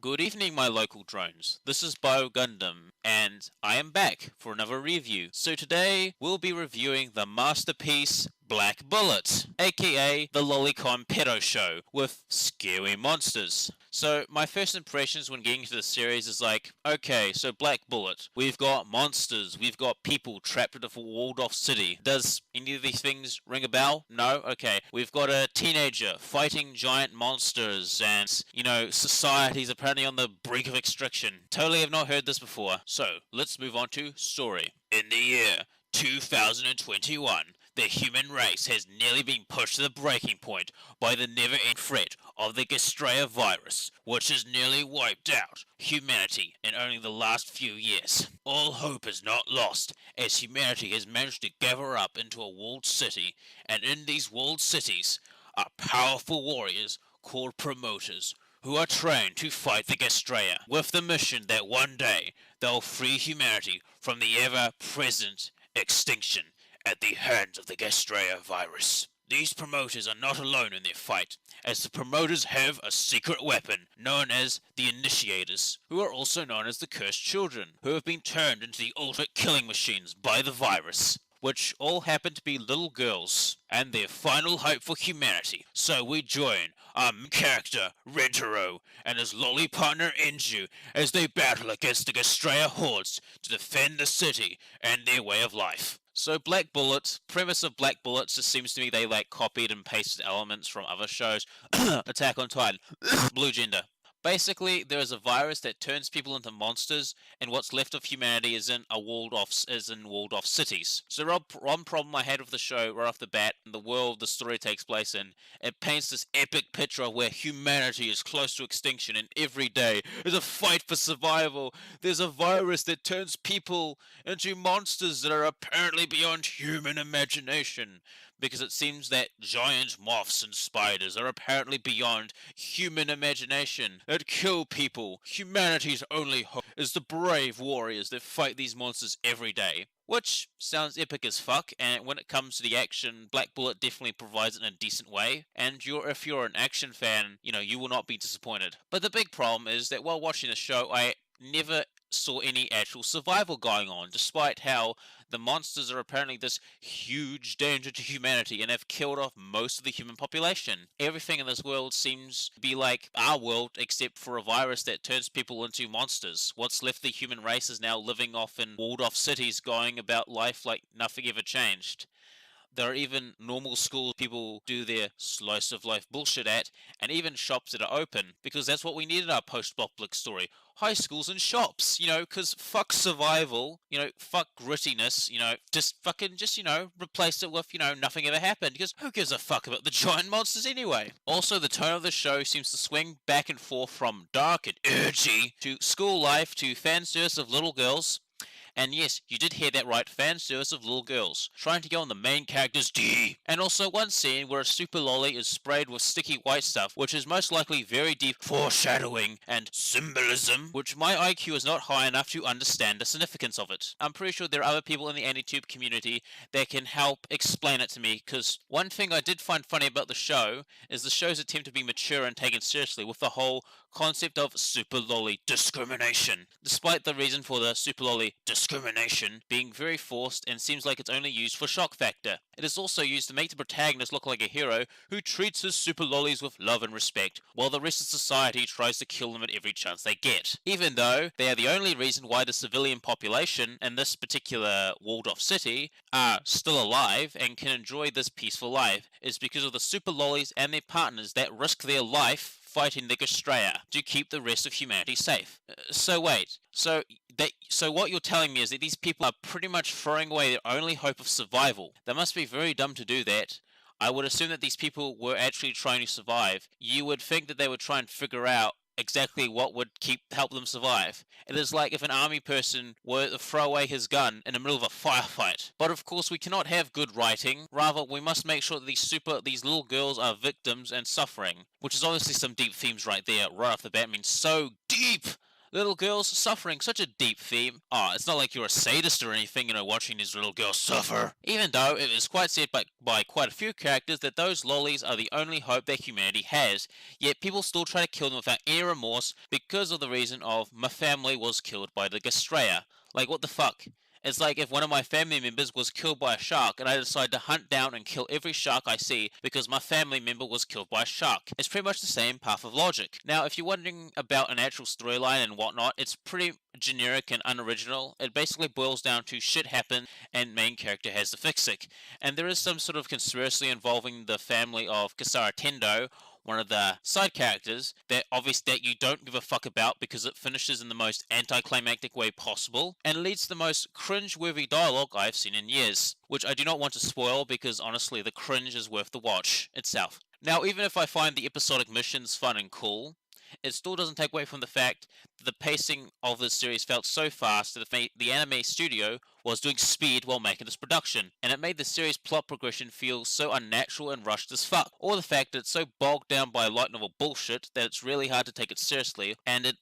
Good evening, my local drones. This is Bio Gundam, and I am back for another review. So today, we'll be reviewing the masterpiece Black Bullet, aka the Lolicon Pedo Show, with scary monsters. So my first impressions when getting into the series is like, okay, so Black Bullet, we've got monsters, we've got people trapped in a walled-off city. Does any of these things ring a bell? No? Okay. We've got a teenager fighting giant monsters, and, society's apparently on the brink of extinction. Totally have not heard this before. So, let's move on to story. In the year 2021, the human race has nearly been pushed to the breaking point by the never-ending threat of the Gastraea virus, which has nearly wiped out humanity in only the last few years. All hope is not lost, as humanity has managed to gather up into a walled city, and in these walled cities are powerful warriors called promoters, who are trained to fight the Gastraea, with the mission that one day they'll free humanity from the ever-present extinction at the hands of the Gastraea virus. These promoters are not alone in their fight, as the promoters have a secret weapon known as the Initiators, who are also known as the Cursed Children, who have been turned into the ultimate killing machines by the virus, which all happen to be little girls, and their final hope for humanity. So we join our main character, Rentaro, and his lolly partner, Enju, as they battle against the Gastraea hordes to defend the city and their way of life. So Black Bullet, premise of Black Bullet just seems to me they copied and pasted elements from other shows. Attack on Titan, Blue Gender. Basically, there is a virus that turns people into monsters, and what's left of humanity is in walled-off cities. So one problem I had with the show right off the bat, the world the story takes place in, it paints this epic picture of where humanity is close to extinction, and every day is a fight for survival. There's a virus that turns people into monsters that are apparently beyond human imagination, because it seems that giant moths and spiders are apparently beyond human imagination, that kill people. Humanity's only hope is the brave warriors that fight these monsters every day. Which sounds epic as fuck, and when it comes to the action, Black Bullet definitely provides it in a decent way, and if you're an action fan, you will not be disappointed. But the big problem is that while watching the show, I never saw any actual survival going on, despite how the monsters are apparently this huge danger to humanity and have killed off most of the human population. Everything in this world seems to be like our world, except for a virus that turns people into monsters. What's left of the human race is now living off in walled-off cities, going about life like nothing ever changed. There are even normal schools people do their slice of life bullshit at, and even shops that are open, because that's what we need in our post-apocalyptic story. High schools and shops, because fuck survival, fuck grittiness, just replace it with, nothing ever happened, because who gives a fuck about the giant monsters anyway? Also, the tone of the show seems to swing back and forth from dark and edgy to school life to fan service of little girls. And yes, you did hear that right, fan service of little girls, trying to get on the main character's D. And also one scene where a super lolly is sprayed with sticky white stuff, which is most likely very deep foreshadowing and symbolism, which my IQ is not high enough to understand the significance of it. I'm pretty sure there are other people in the AniTube community that can help explain it to me, because one thing I did find funny about the show is the show's attempt to be mature and taken seriously with the whole concept of super lolly discrimination, despite the reason for the super lolly discrimination being very forced and seems like it's only used for shock factor. It is also used to make the protagonist look like a hero who treats his super lollies with love and respect, while the rest of society tries to kill them at every chance they get. Even though they are the only reason why the civilian population in this particular walled-off city are still alive and can enjoy this peaceful life, is because of the super lollies and their partners that risk their life fighting the Gastraea to keep the rest of humanity safe. So wait, so what you're telling me is that these people are pretty much throwing away their only hope of survival. They must be very dumb to do that. I would assume that these people were actually trying to survive. You would think that they would try and figure out exactly what would help them survive. It is like if an army person were to throw away his gun in the middle of a firefight. But of course we cannot have good writing. Rather, we must make sure that these little girls are victims and suffering. Which is obviously some deep themes right there, right off the bat. I mean, so deep! little girls suffering, such a deep theme. Oh, it's not like you're a sadist or anything, watching these little girls suffer. Even though it is quite said by quite a few characters that those lollies are the only hope that humanity has, yet people still try to kill them without any remorse because of the reason of my family was killed by the Gastrea. Like, what the fuck? It's like if one of my family members was killed by a shark and I decide to hunt down and kill every shark I see because my family member was killed by a shark. It's pretty much the same path of logic. Now, if you're wondering about an actual storyline and whatnot, it's pretty generic and unoriginal. It basically boils down to shit happened and main character has to fix it. And there is some sort of conspiracy involving the family of Kasara Tendo, one of the side characters, that you don't give a fuck about because it finishes in the most anticlimactic way possible and leads to the most cringe-worthy dialogue I've seen in years, which I do not want to spoil because honestly the cringe is worth the watch itself. Now, even if I find the episodic missions fun and cool, it still doesn't take away from the fact that the pacing of this series felt so fast that the anime studio was doing speed while making this production, and it made the series' plot progression feel so unnatural and rushed as fuck, or the fact that it's so bogged down by light novel bullshit that it's really hard to take it seriously, and it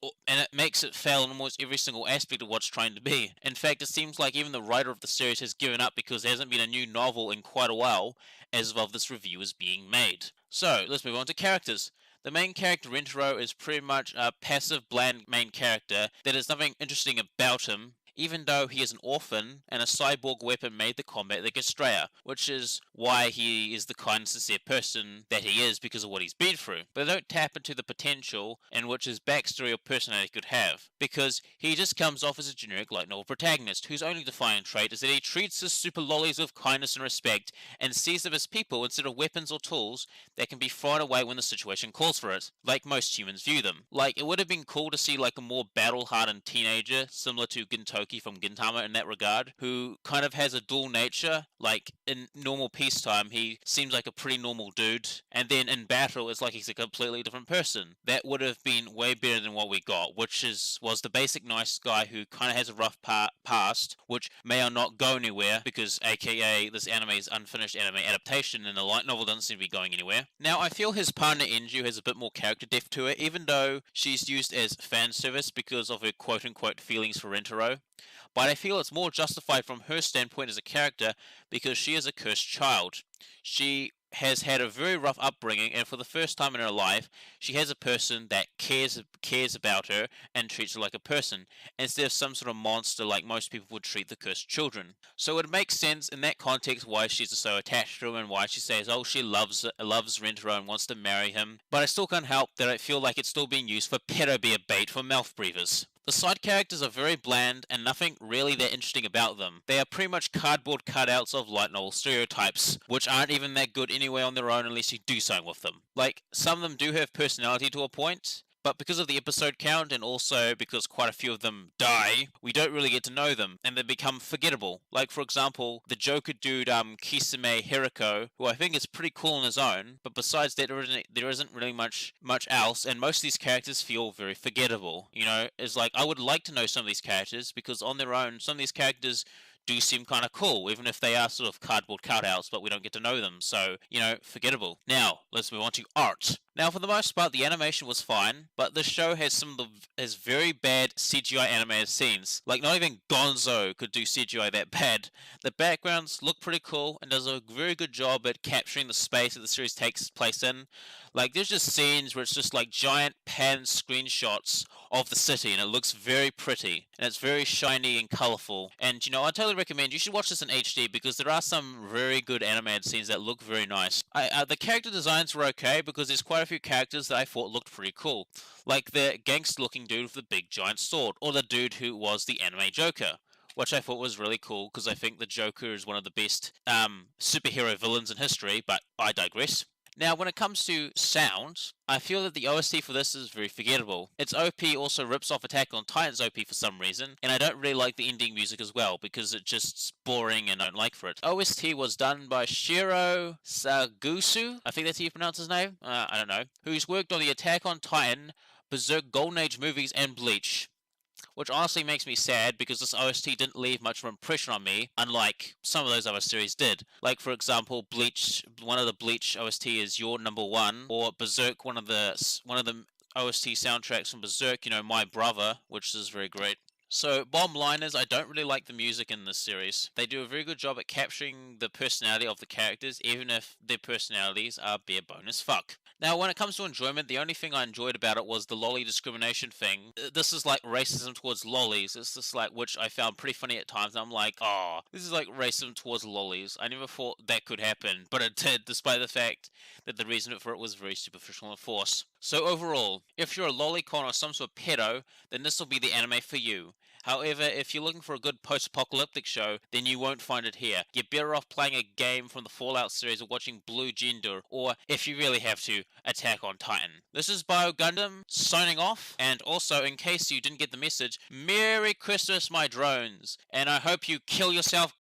makes it fail in almost every single aspect of what it's trying to be. In fact, it seems like even the writer of the series has given up because there hasn't been a new novel in quite a while as of this review is being made. So, let's move on to characters. The main character, Rentaro, is pretty much a passive, bland main character that has nothing interesting about him, even though he is an orphan and a cyborg weapon made to combat the Gastrea, which is why he is the kind and sincere person that he is because of what he's been through. But they don't tap into the potential in which his backstory or personality could have, because he just comes off as a generic light novel protagonist whose only defining trait is that he treats his super lollies with kindness and respect and sees them as people instead of weapons or tools that can be thrown away when the situation calls for it, like most humans view them. Like, it would have been cool to see like a more battle-hardened teenager, similar to Gintoki from Gintama in that regard, who kind of has a dual nature. Like, in normal peacetime, he seems like a pretty normal dude, and then in battle, it's like he's a completely different person. That would have been way better than what we got, which was the basic nice guy who kind of has a rough past, which may or not go anywhere, because aka this anime is unfinished anime adaptation, and the light novel doesn't seem to be going anywhere. Now, I feel his partner Enju has a bit more character depth to it, even though she's used as fan service because of her quote-unquote feelings for Rentaro. But I feel it's more justified from her standpoint as a character because she is a cursed child. She has had a very rough upbringing, and for the first time in her life, she has a person that cares about her and treats her like a person, instead of some sort of monster like most people would treat the cursed children. So it makes sense in that context why she's so attached to him and why she says, oh, she loves Rentaro and wants to marry him. But I still can't help that I feel like it's still being used for pedo beer bait for mouth breathers. The side characters are very bland and nothing really that interesting about them. They are pretty much cardboard cutouts of light novel stereotypes, which aren't even that good anyway on their own unless you do something with them. Like, some of them do have personality to a point, but because of the episode count and also because quite a few of them die, we don't really get to know them, and they become forgettable. Like, for example, the Joker dude, Kisame Hiroko, who I think is pretty cool on his own, but besides that, there isn't really much else, and most of these characters feel very forgettable. It's like, I would like to know some of these characters, because on their own, some of these characters do seem kind of cool, even if they are sort of cardboard cutouts, but we don't get to know them, so, forgettable. Now, let's move on to art. Now, for the most part, the animation was fine, but this show has has very bad CGI animated scenes. Like, not even Gonzo could do CGI that bad. The backgrounds look pretty cool, and does a very good job at capturing the space that the series takes place in. Like, there's just scenes where it's just like giant pan screenshots of the city, and it looks very pretty, and it's very shiny and colorful. And, I totally recommend you should watch this in HD, because there are some very good animated scenes that look very nice. The character designs were okay, because there's quite a few characters that I thought looked pretty cool. Like the gangster-looking dude with the big giant sword, or the dude who was the anime Joker, which I thought was really cool, because I think the Joker is one of the best superhero villains in history, but I digress. Now, when it comes to sound, I feel that the OST for this is very forgettable. Its OP also rips off Attack on Titan's OP for some reason, and I don't really like the ending music as well, because it's just boring and I don't like for it. OST was done by Shiro Sagusu, I think that's how you pronounce his name, I don't know, who's worked on the Attack on Titan, Berserk Golden Age movies, and Bleach. Which honestly makes me sad, because this OST didn't leave much of an impression on me, unlike some of those other series did. Like, for example, Bleach, one of the Bleach OST is Your Number One, or Berserk, one of the OST soundtracks from Berserk, My Brother, which is very great. So, bottom line is, I don't really like the music in this series. They do a very good job at capturing the personality of the characters, even if their personalities are bare bone as fuck. Now, when it comes to enjoyment, the only thing I enjoyed about it was the lolly discrimination thing. This is like racism towards lollies. It's just like, which I found pretty funny at times. I'm like, oh, this is like racism towards lollies. I never thought that could happen, but it did, despite the fact that the reason for it was very superficial and forced. So overall, if you're a lolicon or some sort of pedo, then this will be the anime for you. However, if you're looking for a good post-apocalyptic show, then you won't find it here. You're better off playing a game from the Fallout series or watching Blue Gender, or, if you really have to, Attack on Titan. This is Bio Gundam, signing off, and also, in case you didn't get the message, Merry Christmas, my drones, and I hope you kill yourself